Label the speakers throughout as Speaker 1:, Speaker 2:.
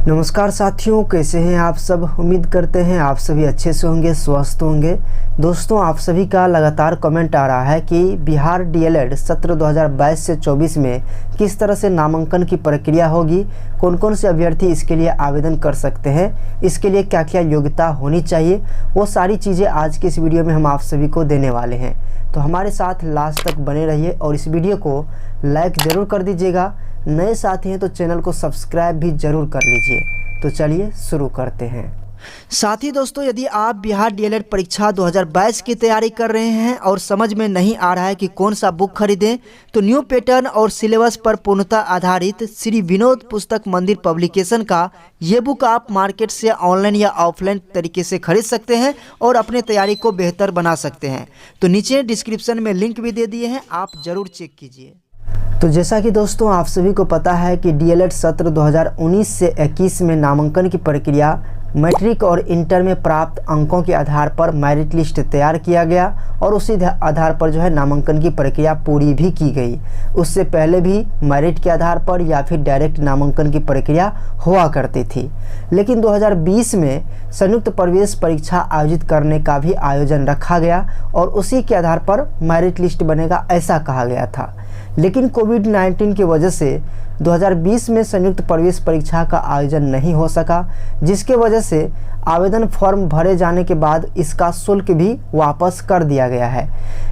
Speaker 1: नमस्कार साथियों, कैसे हैं आप सब। उम्मीद करते हैं आप सभी अच्छे से होंगे, स्वस्थ होंगे। दोस्तों, आप सभी का लगातार कमेंट आ रहा है कि बिहार डीएलएड सत्र 2022 से 24 में किस तरह से नामांकन की प्रक्रिया होगी, कौन कौन से अभ्यर्थी इसके लिए आवेदन कर सकते हैं, इसके लिए क्या क्या योग्यता होनी चाहिए, वो सारी चीज़ें आज की इस वीडियो में हम आप सभी को देने वाले हैं। तो हमारे साथ लास्ट तक बने रहिए और इस वीडियो को लाइक ज़रूर कर दीजिएगा। नए साथी हैं तो चैनल को सब्सक्राइब भी ज़रूर कर लीजिए। तो चलिए शुरू करते हैं। साथी दोस्तों, यदि आप बिहार डीएलएड परीक्षा 2022 की तैयारी कर रहे हैं और समझ में नहीं आ रहा है कि कौन सा बुक खरीदें, तो न्यू पैटर्न और सिलेबस पर पूर्णतः आधारित श्री विनोद पुस्तक मंदिर पब्लिकेशन का ये बुक आप मार्केट से ऑनलाइन या ऑफलाइन तरीके से खरीद सकते हैं और अपने तैयारी को बेहतर बना सकते हैं। तो नीचे डिस्क्रिप्शन में लिंक भी दे दिए हैं, आप ज़रूर चेक कीजिए। तो जैसा कि दोस्तों आप सभी को पता है कि डीएलएड सत्र 2019 से 21 में नामांकन की प्रक्रिया मैट्रिक और इंटर में प्राप्त अंकों के आधार पर मेरिट लिस्ट तैयार किया गया और उसी आधार पर जो है नामांकन की प्रक्रिया पूरी भी की गई। उससे पहले भी मेरिट के आधार पर या फिर डायरेक्ट नामांकन की प्रक्रिया हुआ करती थी, लेकिन 2020 में संयुक्त प्रवेश परीक्षा आयोजित करने का भी आयोजन रखा गया और उसी के आधार पर मेरिट लिस्ट बनेगा, ऐसा कहा गया था। लेकिन कोविड-19 की वजह से 2020 में संयुक्त प्रवेश परीक्षा का आयोजन नहीं हो सका, जिसके वजह से आवेदन फॉर्म भरे जाने के बाद इसका शुल्क भी वापस कर दिया गया है।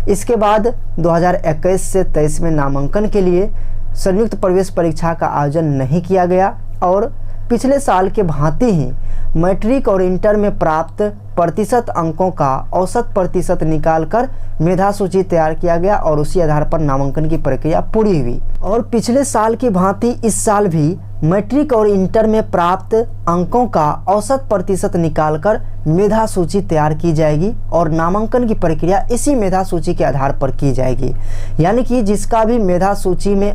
Speaker 1: इसके बाद 2021 से 23 में नामांकन के लिए संयुक्त प्रवेश परीक्षा का आयोजन नहीं किया गया और पिछले साल के भांति ही मैट्रिक और इंटर में प्राप्त प्रतिशत अंकों का औसत प्रतिशत निकालकर मेधा सूची तैयार किया गया और उसी आधार पर नामांकन की प्रक्रिया पूरी हुई। और पिछले साल की भांति इस साल भी मैट्रिक और इंटर में प्राप्त अंकों का औसत प्रतिशत निकालकर मेधा सूची तैयार की जाएगी और नामांकन की प्रक्रिया इसी मेधा सूची के आधार पर की जाएगी। यानी कि जिसका भी मेधा सूची में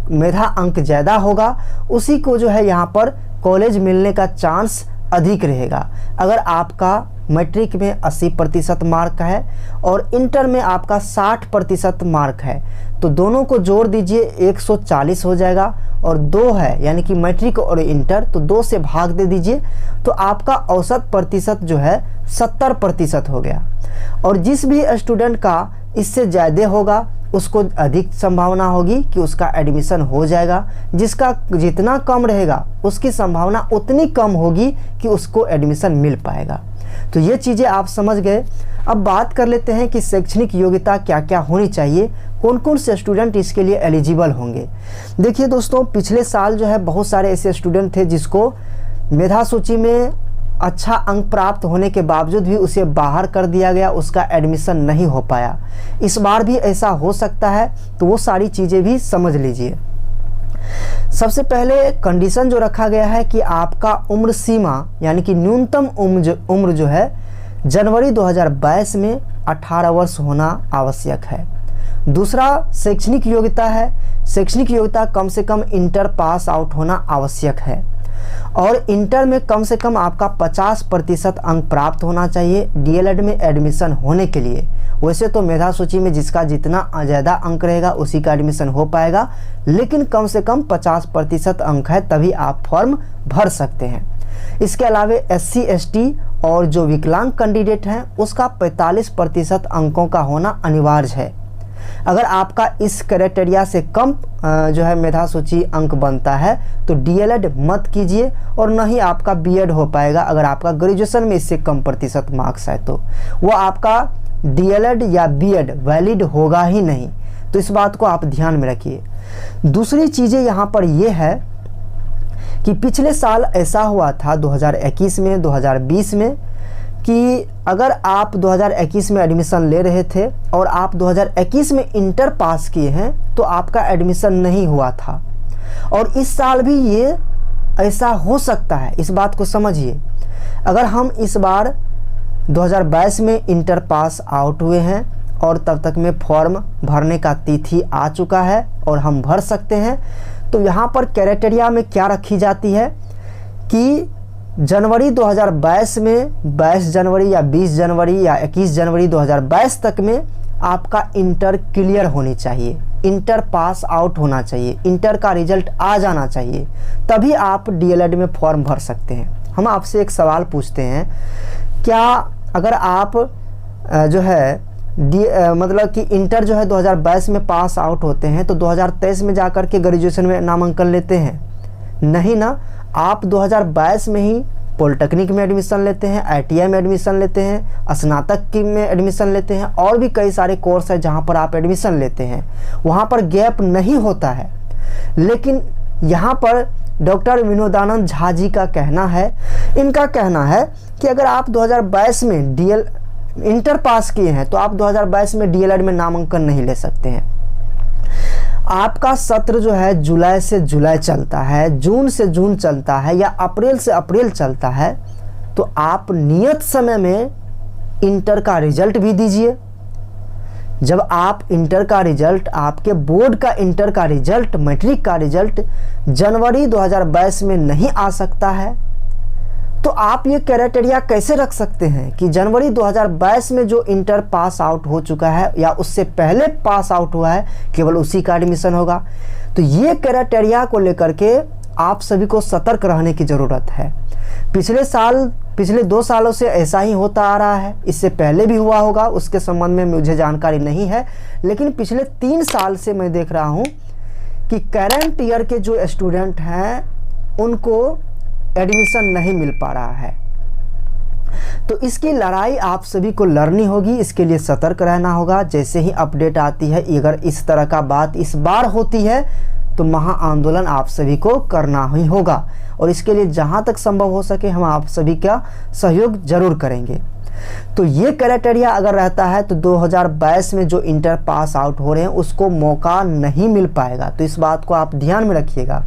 Speaker 1: मेधा अंक ज़्यादा होगा उसी को जो है यहाँ पर कॉलेज मिलने का चांस अधिक रहेगा। अगर आपका मैट्रिक में 80% मार्क है और इंटर में आपका 60% मार्क है तो दोनों को जोड़ दीजिए, 140 हो जाएगा और 2 है यानी कि मैट्रिक और इंटर, तो 2 से भाग दे दीजिए तो आपका औसत प्रतिशत जो है 70% हो गया। और जिस भी स्टूडेंट का इससे ज़्यादा होगा उसको अधिक संभावना होगी कि उसका एडमिशन हो जाएगा। जिसका जितना कम रहेगा उसकी संभावना उतनी कम होगी कि उसको एडमिशन मिल पाएगा। तो ये चीज़ें आप समझ गए। अब बात कर लेते हैं कि शैक्षणिक योग्यता क्या क्या होनी चाहिए, कौन कौन से स्टूडेंट इसके लिए एलिजिबल होंगे। देखिए दोस्तों, पिछले साल जो है बहुत सारे ऐसे स्टूडेंट थे जिसको मेधा सूची में अच्छा अंक प्राप्त होने के बावजूद भी उसे बाहर कर दिया गया, उसका एडमिशन नहीं हो पाया। इस बार भी ऐसा हो सकता है, तो वो सारी चीज़ें भी समझ लीजिए। सबसे पहले कंडीशन जो रखा गया है कि आपका उम्र सीमा यानी कि न्यूनतम उम्र जो है जनवरी 2022 में 18 वर्ष होना आवश्यक है। दूसरा शैक्षणिक योग्यता है, शैक्षणिक योग्यता कम से कम इंटर पास आउट होना आवश्यक है और इंटर में कम से कम आपका 50% अंक प्राप्त होना चाहिए डीएलएड में एडमिशन होने के लिए। वैसे तो मेधा सूची में जिसका जितना ज़्यादा अंक रहेगा उसी का एडमिशन हो पाएगा, लेकिन कम से कम 50% अंक है तभी आप फॉर्म भर सकते हैं। इसके अलावा SC ST और जो विकलांग कैंडिडेट हैं उसका 45% अंकों का होना अनिवार्य है। अगर आपका इस क्राइटेरिया से कम जो है मेधा सूची अंक बनता है तो डीएलएड मत कीजिए और न ही आपका बीएड हो पाएगा। अगर आपका ग्रेजुएशन में इससे कम प्रतिशत मार्क्स है तो वो आपका डीएलएड या बीएड वैलिड होगा ही नहीं। तो इस बात को आप ध्यान में रखिए। दूसरी चीज़ें यहाँ पर ये है कि पिछले साल ऐसा हुआ था 2021 में 2020 में कि अगर आप 2021 में एडमिशन ले रहे थे और आप 2021 में इंटर पास किए हैं तो आपका एडमिशन नहीं हुआ था। और इस साल भी ये ऐसा हो सकता है, इस बात को समझिए। अगर हम इस बार 2022 में इंटर पास आउट हुए हैं और तब तक में फॉर्म भरने का तिथि आ चुका है और हम भर सकते हैं, तो यहाँ पर क्राइटेरिया में क्या रखी जाती है कि जनवरी 2022 में 22 जनवरी या 20 जनवरी या 21 जनवरी 2022 तक में आपका इंटर क्लियर होनी चाहिए। इंटर पास आउट होना चाहिए, इंटर का रिजल्ट आ जाना चाहिए, तभी आप डीएलएड में फॉर्म भर सकते हैं। हम आपसे एक सवाल पूछते हैं, क्या अगर आप जो है मतलब कि इंटर जो है 2022 में पास आउट होते हैं तो 2023 में जाकर के ग्रेजुएशन में नामांकन लेते हैं? नहीं ना, आप 2022 में ही पॉलिटेक्निक में एडमिशन लेते हैं, आईटीआई में एडमिशन लेते हैं, स्नातक में एडमिशन लेते हैं, और भी कई सारे कोर्स है जहां पर आप एडमिशन लेते हैं, वहां पर गैप नहीं होता है। लेकिन यहाँ पर डॉक्टर विनोदानंद झा जी का कहना है, इनका कहना है कि अगर आप 2022 में इंटर पास किए हैं तो आप 2022 में डीएलएड में नामांकन नहीं ले सकते हैं। आपका सत्र जो है जुलाई से जुलाई चलता है, जून से जून चलता है, या अप्रैल से अप्रैल चलता है, तो आप नियत समय में इंटर का रिजल्ट भी दीजिए। जब आप इंटर का रिजल्ट, आपके बोर्ड का इंटर का रिजल्ट, मैट्रिक का रिजल्ट जनवरी 2022 में नहीं आ सकता है, तो आप ये क्राइटेरिया कैसे रख सकते हैं कि जनवरी 2022 में जो इंटर पास आउट हो चुका है या उससे पहले पास आउट हुआ है केवल उसी का एडमिशन होगा? तो ये क्राइटेरिया को लेकर के आप सभी को सतर्क रहने की ज़रूरत है। पिछले 2 सालों से ऐसा ही होता आ रहा है, इससे पहले भी हुआ होगा, उसके संबंध में मुझे जानकारी नहीं है, लेकिन पिछले 3 साल से मैं देख रहा हूँ कि करंट ईयर के जो स्टूडेंट हैं उनको एडमिशन नहीं मिल पा रहा है। तो इसकी लड़ाई आप सभी को लड़नी होगी, इसके लिए सतर्क रहना होगा। जैसे ही अपडेट आती है, अगर इस तरह का बात इस बार होती है तो महा आंदोलन आप सभी को करना ही होगा, और इसके लिए जहां तक संभव हो सके हम आप सभी का सहयोग जरूर करेंगे। तो ये क्राइटेरिया अगर रहता है तो 2022 में जो इंटर पास आउट हो रहे हैं उसको मौका नहीं मिल पाएगा। तो इस बात को आप ध्यान में रखिएगा,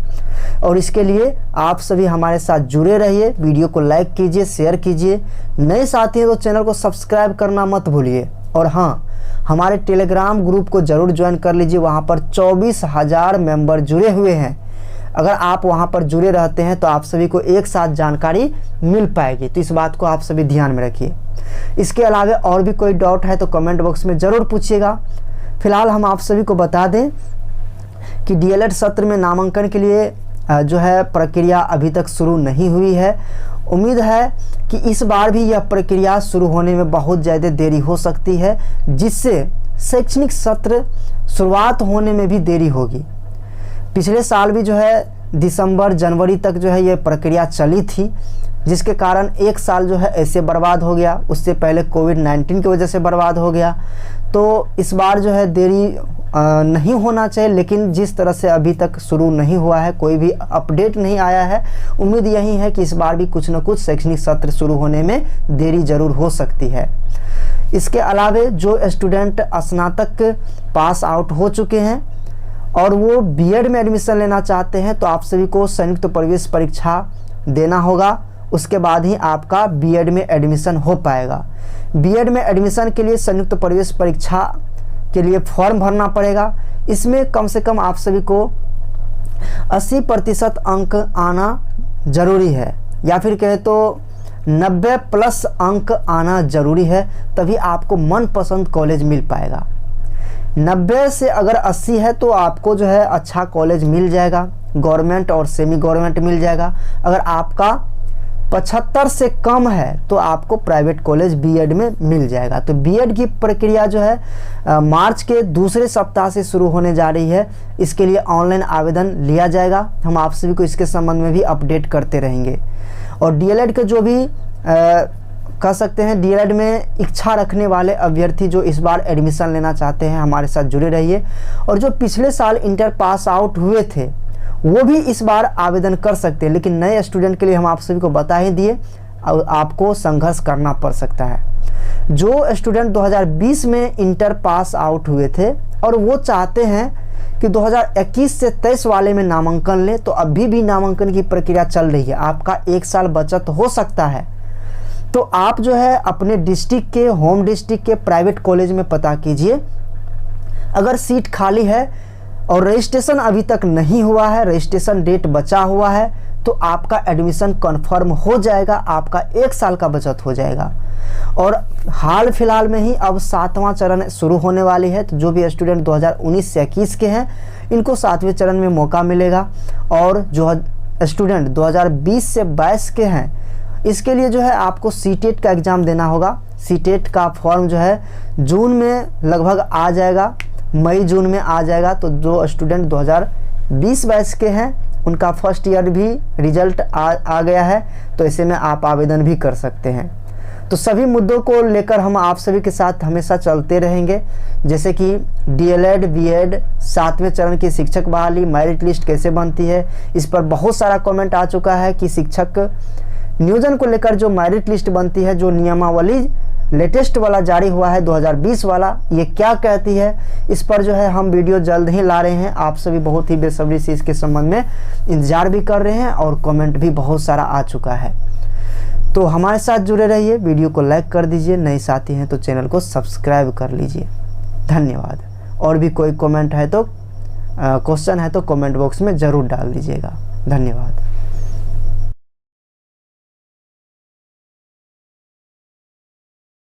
Speaker 1: और इसके लिए आप सभी हमारे साथ जुड़े रहिए। वीडियो को लाइक कीजिए, शेयर कीजिए, नए साथी हैं तो चैनल को सब्सक्राइब करना मत भूलिए। और हाँ, हमारे टेलीग्राम ग्रुप को जरूर ज्वाइन कर लीजिए, वहाँ पर 24,000 मेंबर जुड़े हुए हैं। अगर आप वहाँ पर जुड़े रहते हैं तो आप सभी को एक साथ जानकारी मिल पाएगी। तो इस बात को आप सभी ध्यान में रखिए। इसके अलावा और भी कोई डाउट है तो कमेंट बॉक्स में ज़रूर पूछिएगा। फिलहाल हम आप सभी को बता दें कि डीएलएड सत्र में नामांकन के लिए जो है प्रक्रिया अभी तक शुरू नहीं हुई है। उम्मीद है कि इस बार भी यह प्रक्रिया शुरू होने में बहुत ज़्यादा देरी हो सकती है, जिससे शैक्षणिक सत्र शुरुआत होने में भी देरी होगी। पिछले साल भी जो है दिसंबर जनवरी तक जो है ये प्रक्रिया चली थी, जिसके कारण 1 साल जो है ऐसे बर्बाद हो गया। उससे पहले कोविड-19 की वजह से बर्बाद हो गया। तो इस बार जो है देरी नहीं होना चाहिए, लेकिन जिस तरह से अभी तक शुरू नहीं हुआ है, कोई भी अपडेट नहीं आया है, उम्मीद यही है कि इस बार भी कुछ न कुछ शैक्षणिक सत्र शुरू होने में देरी ज़रूर हो सकती है। इसके अलावा जो स्टूडेंट स्नातक पास आउट हो चुके हैं और वो बीएड में एडमिशन लेना चाहते हैं, तो आप सभी को संयुक्त प्रवेश परीक्षा देना होगा। उसके बाद ही आपका बीएड में एडमिशन हो पाएगा। बीएड में एडमिशन के लिए संयुक्त प्रवेश परीक्षा के लिए फॉर्म भरना पड़ेगा। इसमें कम से कम आप सभी को 80% अंक आना जरूरी है, या फिर कहे तो 90+ अंक आना जरूरी है, तभी आपको मनपसंद कॉलेज मिल पाएगा। 90 से अगर 80 है तो आपको जो है अच्छा कॉलेज मिल जाएगा, गवर्नमेंट और सेमी गवर्नमेंट मिल जाएगा। अगर आपका 75 से कम है तो आपको प्राइवेट कॉलेज बीएड में मिल जाएगा। तो बीएड की प्रक्रिया जो है मार्च के दूसरे सप्ताह से शुरू होने जा रही है। इसके लिए ऑनलाइन आवेदन लिया जाएगा। हम आप सभी को इसके संबंध में भी अपडेट करते रहेंगे। और डीएलएड के जो भी कह सकते हैं डीएलएड में इच्छा रखने वाले अभ्यर्थी जो इस बार एडमिशन लेना चाहते हैं, हमारे साथ जुड़े रहिए। और जो पिछले साल इंटर पास आउट हुए थे वो भी इस बार आवेदन कर सकते हैं, लेकिन नए स्टूडेंट के लिए हम आप सभी को बता ही दिए, आपको संघर्ष करना पड़ सकता है। जो स्टूडेंट 2020 में इंटर पास आउट हुए थे और वो चाहते हैं कि 2021 से 23 वाले में नामांकन लें, तो अभी भी नामांकन की प्रक्रिया चल रही है। आपका 1 साल बचत हो सकता है। तो आप जो है अपने डिस्ट्रिक्ट के, होम डिस्ट्रिक्ट के प्राइवेट कॉलेज में पता कीजिए। अगर सीट खाली है और रजिस्ट्रेशन अभी तक नहीं हुआ है, रजिस्ट्रेशन डेट बचा हुआ है, तो आपका एडमिशन कन्फर्म हो जाएगा, आपका 1 साल का बचत हो जाएगा। और हाल फिलहाल में ही अब 7वां चरण शुरू होने वाली है, तो जो भी स्टूडेंट 2019 से 21 के हैं इनको 7वें चरण में मौका मिलेगा। और जो स्टूडेंट 2020 से 22 के हैं इसके लिए जो है आपको सीटेट का एग्ज़ाम देना होगा। सीटेट का फॉर्म जो है जून में लगभग आ जाएगा, मई जून में आ जाएगा। तो जो स्टूडेंट 2020-22 के हैं उनका फर्स्ट ईयर भी रिजल्ट आ गया है, तो ऐसे में आप आवेदन भी कर सकते हैं। तो सभी मुद्दों को लेकर हम आप सभी के साथ हमेशा चलते रहेंगे, जैसे कि डीएलएड, बीएड, 7वें चरण की शिक्षक बहाली, मेरिट लिस्ट कैसे बनती है, इस पर बहुत सारा कमेंट आ चुका है कि शिक्षक नियोजन को लेकर जो मेरिट लिस्ट बनती है, जो नियमावली लेटेस्ट वाला जारी हुआ है 2020 वाला, ये क्या कहती है, इस पर जो है हम वीडियो जल्द ही ला रहे हैं। आप सभी बहुत ही बेसब्री से इसके संबंध में इंतजार भी कर रहे हैं और कमेंट भी बहुत सारा आ चुका है। तो हमारे साथ जुड़े रहिए, वीडियो को लाइक कर दीजिए, नए साथी हैं तो चैनल को सब्सक्राइब कर लीजिए। धन्यवाद। और भी कोई कमेंट है तो क्वेश्चन है तो कमेंट बॉक्स में ज़रूर डाल दीजिएगा। धन्यवाद।